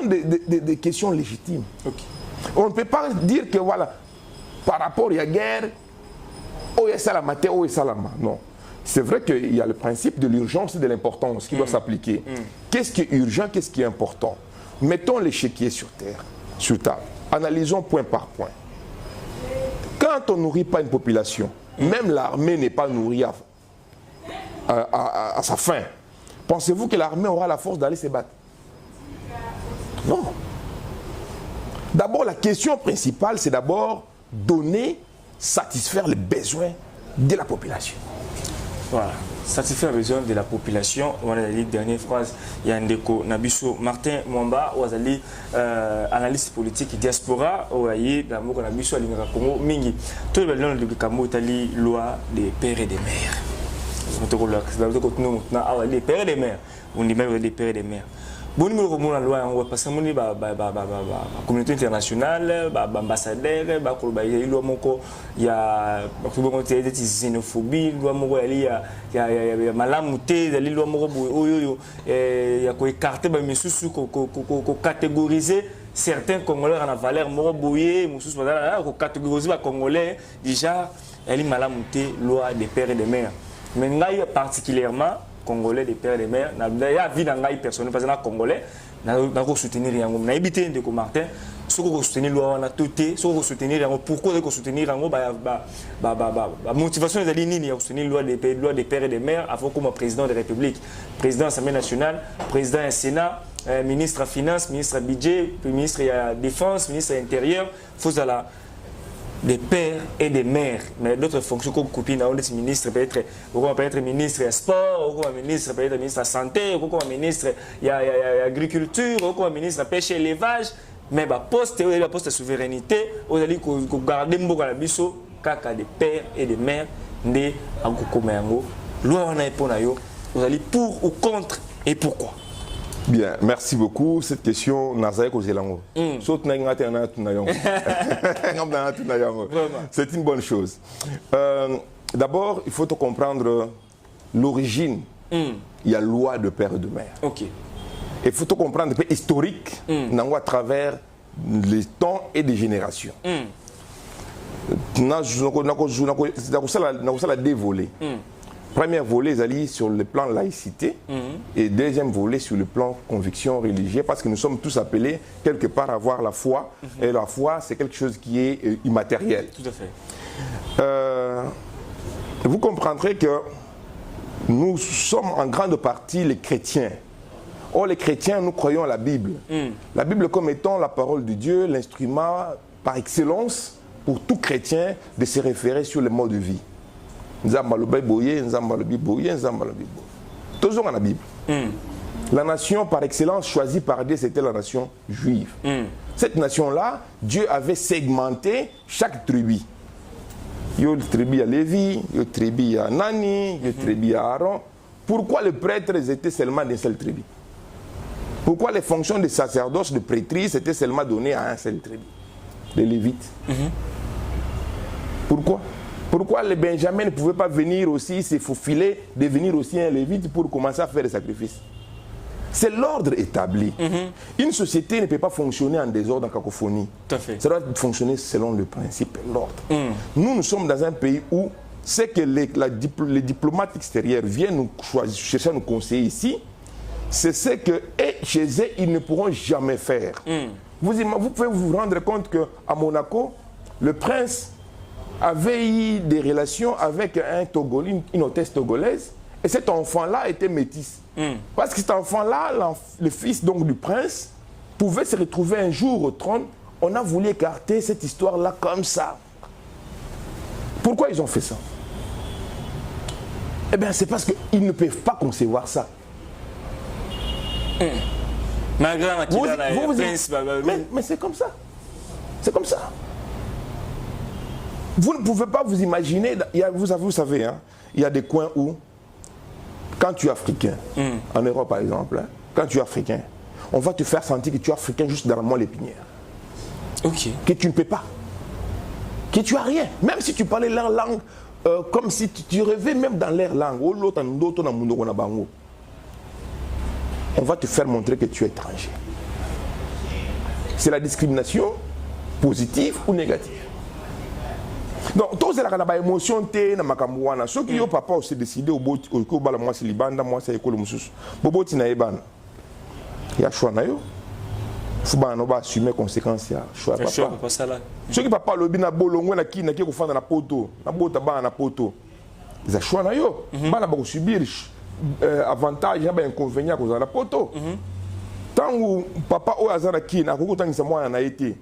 [SPEAKER 2] des questions légitimes. Okay. On ne peut pas dire que voilà, par rapport à la guerre, oh il y a salama, oh il y a salama. Non. C'est vrai qu'il y a le principe de l'urgence et de l'importance qui doit s'appliquer. Qu'est-ce qui est urgent, qu'est-ce qui est important? Mettons l'échiquier sur terre, sur table. Analysons point par point. Quand on ne nourrit pas une population, même l'armée n'est pas nourrie à sa faim, pensez-vous que l'armée aura la force d'aller se battre? Non. D'abord, la question principale, c'est d'abord donner, satisfaire les besoins de la population.
[SPEAKER 1] Voilà. Satisfaire les besoins de la population. On a la dernière phrase. Il y a un déco. Nabiso Martin Mwamba, ou azali analyste politique diaspora, ou ayi dans mon Nabiso Alinga Congo Mingi. Tout le monde de Kamo Itali loi des pères et des mères. Les pères et des mères. On dit même des pères et des mères. Bon numéro la loi parce que mon communauté internationale, ambassadeur, il y a des xénophobie, il y a malamouté, il y a écarter catégoriser certains Congolais en valeur morobouye, catégoriser les Congolais déjà elle est malamouté loi des pères et des mères. Mais particulièrement Congolais des pères et des mères, il y a vie dans les personnes parce que les Congolais n'ont soutenir rien. On a évité de Martin, ce qu'on soutenir loi on a tout ce qu'on soutenir pourquoi on soutenir la motivation des lignes à soutenir loi des pères et des mères avant comme président de la République, président de l'Assemblée nationale, président du Sénat, ministre des Finances, ministre du Budget, ministre de la Défense, ministre de l'Intérieur, faut à des pères et des mères, mais d'autres fonctions comme copine, on est ministre, peut-être ministre des sports, ministre peut-être ministre de la santé, ministre de l'agriculture, ministre de la pêche et l'élevage, mais poste de souveraineté, on allez garder la biso, kaka des pères et des mères, de Agokomeango, loi on a pour vous allez pour ou contre et pourquoi?
[SPEAKER 2] Bien, merci beaucoup. Cette question, c'est une bonne chose. D'abord, il faut comprendre l'origine. Il y a loi de père et de mère.
[SPEAKER 1] Ok.
[SPEAKER 2] Il faut comprendre historique à travers les temps et des générations. Dévolé. Premier volet, c'est sur le plan laïcité et deuxième volet sur le plan conviction religieuse parce que nous sommes tous appelés quelque part à avoir la foi et la foi c'est quelque chose qui est immatériel.
[SPEAKER 1] Tout à fait.
[SPEAKER 2] Vous comprendrez que nous sommes en grande partie les chrétiens. Or les chrétiens, nous croyons à la Bible. La Bible comme étant la parole de Dieu, l'instrument par excellence pour tout chrétien de se référer sur le mode de vie. Toujours dans la Bible. La nation par excellence choisie par Dieu, c'était la nation juive. Cette nation-là, Dieu avait segmenté chaque tribu. Il y a une tribu à Lévi, il y a une tribu à Nani, il y a une tribu à Aaron. Pourquoi les prêtres étaient seulement d'une seule tribu? Pourquoi les fonctions de sacerdoce, de prêtrise étaient seulement données à un seul tribu? Les Lévites. Pourquoi? Pourquoi les Benjamins ne pouvaient pas venir aussi, se faufiler, devenir aussi un Lévite pour commencer à faire des sacrifices? C'est l'ordre établi. Une société ne peut pas fonctionner en désordre, en cacophonie.
[SPEAKER 1] Tout à fait.
[SPEAKER 2] Ça doit fonctionner selon le principe et l'ordre. Nous sommes dans un pays où c'est que les diplomates extérieurs viennent nous chercher à nous conseiller ici. C'est ce que chez eux, ils ne pourront jamais faire. Vous pouvez vous rendre compte qu'à Monaco, le prince avait eu des relations avec un Togolais, une hôtesse togolaise, et cet enfant-là était métis. Parce que cet enfant-là, le fils donc du prince, pouvait se retrouver un jour au trône. On a voulu écarter cette histoire-là comme ça. Pourquoi ils ont fait ça? Eh bien, c'est parce qu'ils ne peuvent pas concevoir ça. Mais c'est comme ça. C'est comme ça. Vous ne pouvez pas vous imaginer, vous savez, hein, il y a des coins où, quand tu es africain, en Europe par exemple, hein, quand tu es africain, on va te faire sentir que tu es africain juste dans la moelle épinière.
[SPEAKER 1] Ok.
[SPEAKER 2] Que tu ne peux pas. Que tu n'as rien. Même si tu parlais leur langue, comme si tu rêvais même dans leur langue. On va te faire montrer que tu es étranger. C'est la discrimination positive ou négative. Donc, tous les émotions, ceux qui ont papa aussi décidé au bout de moi c'est libanda, moi c'est école musus. Bobo tina ebana. Il y a choix na yo. Faut ba no ba assumer conséquences ya choix papa. Ceux qui papa lobi na bolongo na ki na ki ko fanda na poto, na bota ba na poto. Ils a choix na yo. Bana ba ko subir avantage na ba inconvénient ko za na poto. Tangu papa o azana ki na ko tangisa mwana na été.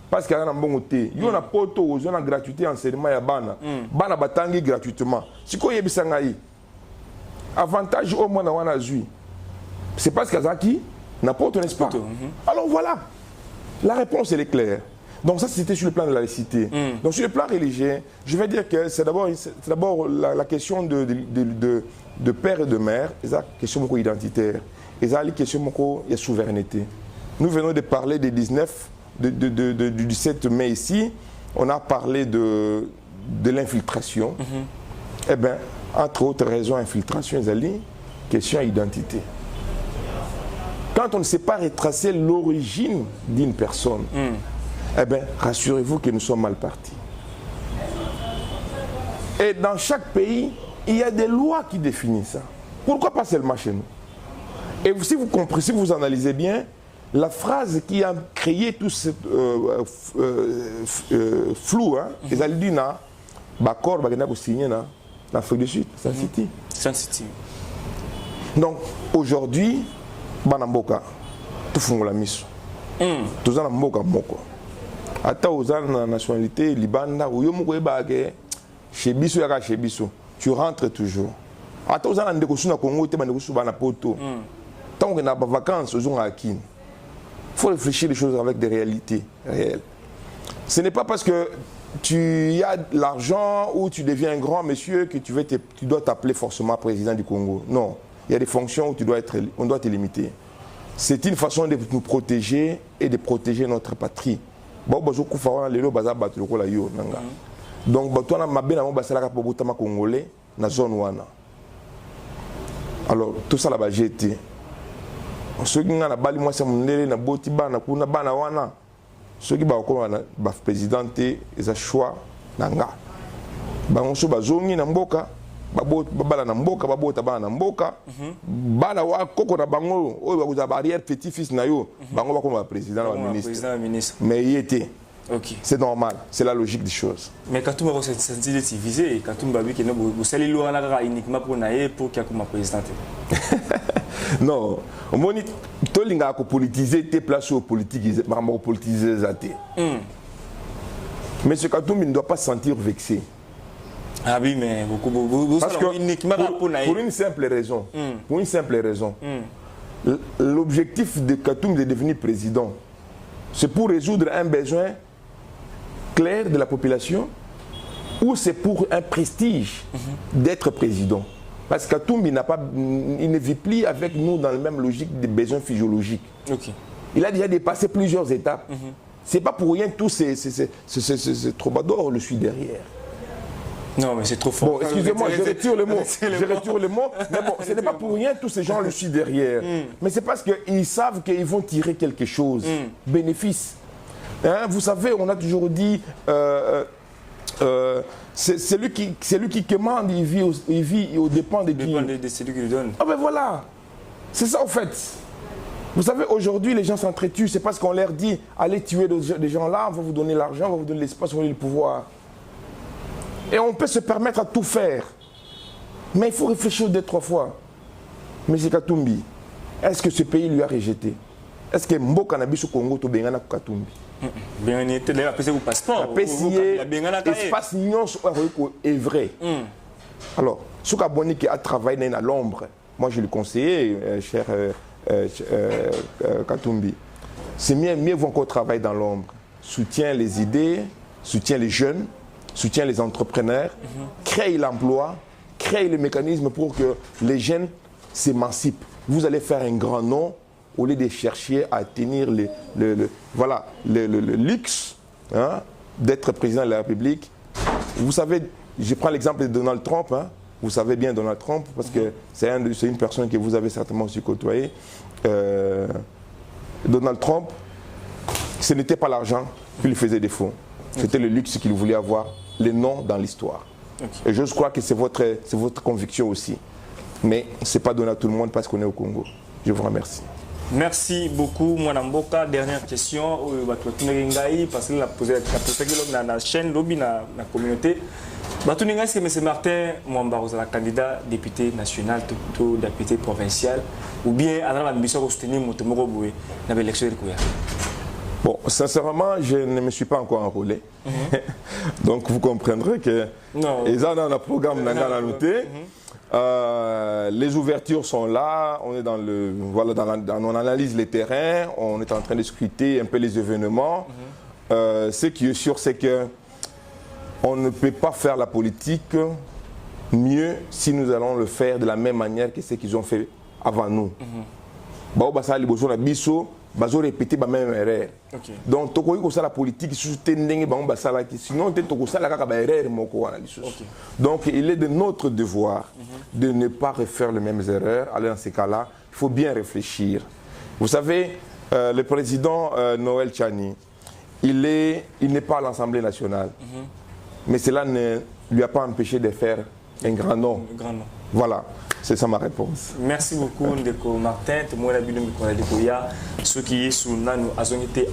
[SPEAKER 2] Parce qu'il y a un bon côté. Il y a un poto, il y a une gratuité enseignement à Bana. Bana batangi gratuitement. Si vous avez un avantage au moins dans la vie, c'est parce qu'il y a qui n'a pas, n'est-ce pas? Alors voilà. La réponse elle est claire. Donc ça c'était sur le plan de la laïcité. Donc sur le plan religieux, je vais dire que c'est d'abord la question de père et de mère. C'est la question beaucoup identitaire. C'est la question beaucoup de souveraineté. Nous venons de parler des 19. Du 17 mai ici, on a parlé de l'infiltration. Eh bien, entre autres raisons, infiltration, c'est question d'identité. Quand on ne sait pas retracer l'origine d'une personne, eh bien, rassurez-vous que nous sommes mal partis. Et dans chaque pays, il y a des lois qui définissent ça. Pourquoi pas seulement chez nous? Et si vous comprenez, si vous analysez bien, la phrase qui a créé tout ce flou, ils ont dit Bakor Bagana signé en Afrique du Sud, Sun City.
[SPEAKER 1] Sun City.
[SPEAKER 2] Donc aujourd'hui, Banamboka, tout font la mission. Tout ça Mboka Moko. Ata aux la nationalité Libanda ou Yomoué Bagé, chez Bissou Yaka chez Bissou, tu rentres toujours. Ata aux Ndekosuna Congo, tu es Bandekosu Banapoto. Tant qu'on a des vacances, aux gens à Kin. Il faut réfléchir les choses avec des réalités réelles. Ce n'est pas parce que tu as de l'argent ou tu deviens un grand monsieur que tu dois t'appeler forcément président du Congo. Non. Il y a des fonctions où on doit te limiter. c'est une façon de nous protéger et de protéger notre patrie. Bon, donc, toi, congolais, na zone wana. Alors, tout ça là-bas, j'ai été. Ceux qui ont bali moi c'est mon na boti bana kuna bana wana. Ceux qui ba ko wana ba présidenté ils a choix nanga. Ba onso bazongi na mboka, bala na mboka, babota bana na mboka. Bana wa koko na bango, oyo ba kuza barrière petit fils na yo, bango ba ko ba président ba ministre. Mais il était.
[SPEAKER 1] Okay.
[SPEAKER 2] C'est normal, c'est la logique des choses.
[SPEAKER 1] Mais quand tu me senti visé, quand tu me dis que vous allez loin uniquement pour naïe pour qu'il y ait comme président.
[SPEAKER 2] Non, au moins tout le monde a politisé tes places aux politiques, vraiment politiser les athées. Mais ce Katoum ne doit pas se sentir vexé.
[SPEAKER 1] Ah oui, mais vous
[SPEAKER 2] parce que uniquement pour une simple raison, pour une simple raison, l'objectif de Katoum de devenir président, c'est pour résoudre un besoin clair de la population ou c'est pour un prestige d'être président. Parce que Katoum, il ne vit plus avec nous dans la même logique des besoins physiologiques.
[SPEAKER 1] Okay.
[SPEAKER 2] Il a déjà dépassé plusieurs étapes. C'est pas pour rien tous ces troubadours, je suis derrière.
[SPEAKER 1] Non, mais c'est trop fort.
[SPEAKER 2] Bon, excusez-moi, je retire le mot. Je retire le mot. Mais bon, ce n'est pas pour rien tous ces gens le suis derrière. Mais c'est parce qu'ils savent qu'ils vont tirer quelque chose. Bénéfice. Hein, vous savez, on a toujours dit, c'est lui qui commande, il vit aux dépens de qui.
[SPEAKER 1] De celui qui lui donne.
[SPEAKER 2] Ah ben voilà. C'est ça en fait. Vous savez, aujourd'hui, les gens s'entretuent. C'est parce qu'on leur dit, allez tuer des gens là, on va vous donner l'argent, on va vous donner l'espace, on va vous donner le pouvoir. Et on peut se permettre à tout faire. Mais il faut réfléchir 2-3 fois. M. Katumbi, est-ce que ce pays lui a rejeté? Est-ce que Mboka Nabiso Congo to bengana Katumbi?
[SPEAKER 1] Bien, il a passé au passeport.
[SPEAKER 2] Espace est vrai. Alors, ce qui a travaillé à l'ombre, moi je le conseillais, cher Katumbi, c'est mieux vaut encore travailler dans l'ombre. Soutient les idées, soutient les jeunes, soutient les entrepreneurs, crée l'emploi, crée le mécanisme pour que les jeunes s'émancipent. Vous allez faire un grand nom au lieu de chercher à tenir le luxe hein, d'être président de la République. Vous savez, je prends l'exemple de Donald Trump. Hein. Vous savez bien Donald Trump parce que c'est une personne que vous avez certainement aussi côtoyé. Donald Trump, ce n'était pas l'argent qui lui faisait défaut. C'était le luxe qu'il voulait avoir, les noms dans l'histoire. Et je crois que c'est votre conviction aussi. Mais ce n'est pas donné à tout le monde parce qu'on est au Congo. Je vous remercie.
[SPEAKER 1] Merci beaucoup, Mwanamboka. Dernière question, parce qu'il a posé la chaîne, la communauté. Est-ce que M. Martin Mwamba est candidat député national, député provincial, ou bien à l'ambition de soutenir Motomoro dans l'élection de Kouya?
[SPEAKER 2] Bon, sincèrement, je ne me suis pas encore enrôlé. Donc vous comprendrez que ils ont un programme les ouvertures sont là, on est dans le on analyse les terrains, on est en train de scruter un peu les événements. Ce qui est sûr, c'est que on ne peut pas faire la politique mieux si nous allons le faire de la même manière que ce qu'ils ont fait avant nous. Bazo répéter la même erreur. Donc, la politique, sinon, donc, il est de notre devoir de ne pas refaire les mêmes erreurs. Alors, dans ces cas-là, il faut bien réfléchir. Vous savez, le président Noël Tchani, il n'est pas à l'Assemblée nationale. Mais cela ne lui a pas empêché de faire un grand nom. Voilà. C'est ça ma réponse.
[SPEAKER 1] Merci beaucoup, Ndeko Martin. Ceux qui sont là, nous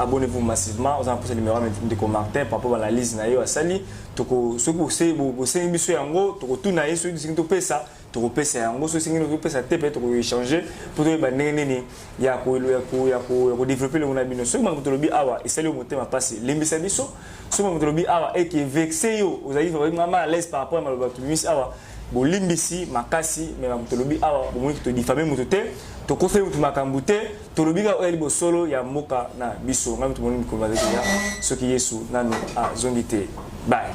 [SPEAKER 1] abonnez-vous massivement. Vous avez posé le numéro de Ndeko Martin par rapport à la liste. Ceux qui échanger pour développer le monde. Ceux qui ont et c'est le mot passé. L'embissabiso, ceux qui ont vexé, vous avez vraiment à l'aise par rapport à ma Bolimbisi, Makasi, mais Tolobi awa, bomoni to diffamer mutote, to kofe mutu makambute, Tolobi ga oeli solo ya moka na biso, ngam to moni ko bazeki ya, soki yesu nanu a zongite. Bye.